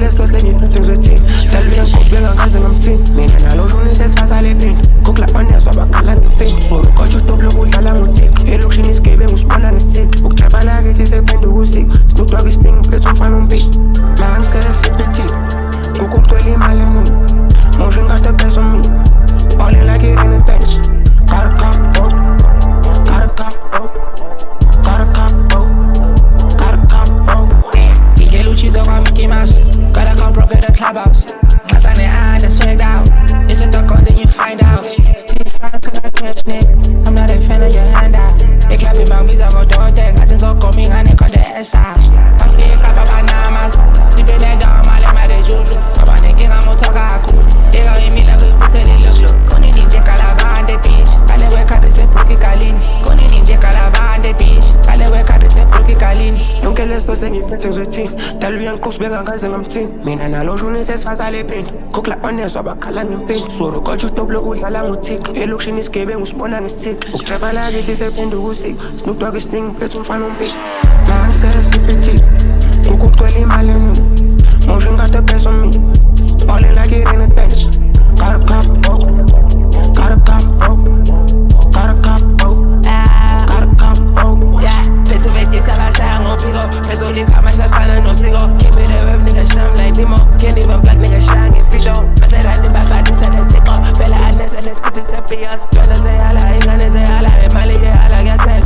laisse-toi saigner, c'est que je tire. T'as lui un coach, bien en gaz, un petit. Mais n'a la journée, c'est face à l'épine. Coque la panne, soit pas la nipping. Soit le coach, tu le rouge à la motique. Et l'eau, je n'ai qu'à ou spawn dans le stick. Ou que t'as pas la gueule, c'est plein de roussic. Snoop Dogg, sting, peut-être on fait l'ombi. Man, c'est petit. Coucou, toi, les mal et nous. Mon jeune gars, te paie son mi. Parler like it in a tent. Got a cop, oh. Got a cop, oh. Got a cop, oh. Got a cop, oh. DJ Lucci's over Mickey Mouse. Got a cop broke at the clubhouse. Got on the eye, that's swagged out. Isn't the cons and you find out. Still time till I catch it. I'm not a fan of your handout. They clapping my music on door deck. I just don't come in and they cut the ass out. I speak up about namas. Sleeping that down, my leg, my day juju. About the king, I'm gonna talk a cool. They got me like a pussy, they look look. Con i ninja calavante, bitch. Alle we cade se pochi calini. Con i ninja calavante, bitch. Alle we cade se pochi calini. Donc elle laisse-toi saigner, c'est que je tire. T'as lui un coach, bien en gaz, un petit. Mais n'a la journée, c'est face à l'épine. Coque la panne, soit pas la nipping. Soit le coach, tu le rouge à la motique. Et l'eau, je n'ai qu'à ou spawn dans le stick. Ou que t'as pas la gueule, c'est plein de roussic. Snoop Dogg, sting, peut-être on fait l'ombi. Man, c'est petit. Coucou, toi, les mal et nous. Mon jeune gars, te paie son mi. Parler like it in a tent. Got a cop, oh. Got a cop, oh. Got a cop, oh. Got a cop, oh. Yeah, peso vete, ça va, ça en pigo. Peso lit, I myself, I don't know, sigo. Keep it a rev, nigga, shine like Demo. Can't even black nigga, shine if you don't. I said, I live by fighting, said, I sip up. Bella, I never, let's get this up, yes. Jolla, say, hala, ingane, say, hala. Mali, hala, get set.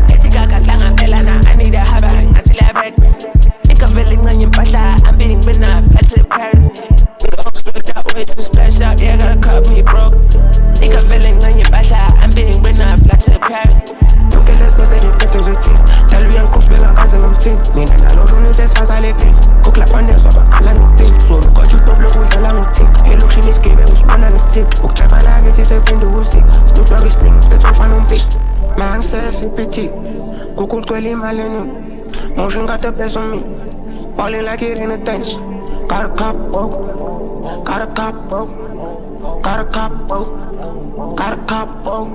Etika, kaslang, bella, na, I need a habang, until I break. Nigga, feeling on your pasha, I'm being enough, let's say Paris. Nigga, expect that way to splash out, yeah, gotta cut me, bro. Nigga, feeling on your pasha, I'm being enough, let's say Paris. Donc elle laisse-toi saigner, c'est que je tire. T'as lui un coach, bien en gaz, un petit. Mais n'a la journée, c'est face à l'épine. Coque la panne, soit pas la nipping. Soit le coach, tu le rouge à la motique. Et l'eau, je n'ai qu'à ou spawn dans le stick. Ou que t'as pas la gueule, c'est plein de roussic. Snoop Dogg, sting, peut-être on fait l'ombi. Man, c'est petit. Coucou, toi, les mal et nous. Mon jeune gars, te paie son mi. Parler like it in a tent. Got a cop, oh. Got a cop, oh. Got a cop, oh. Got a cop, oh.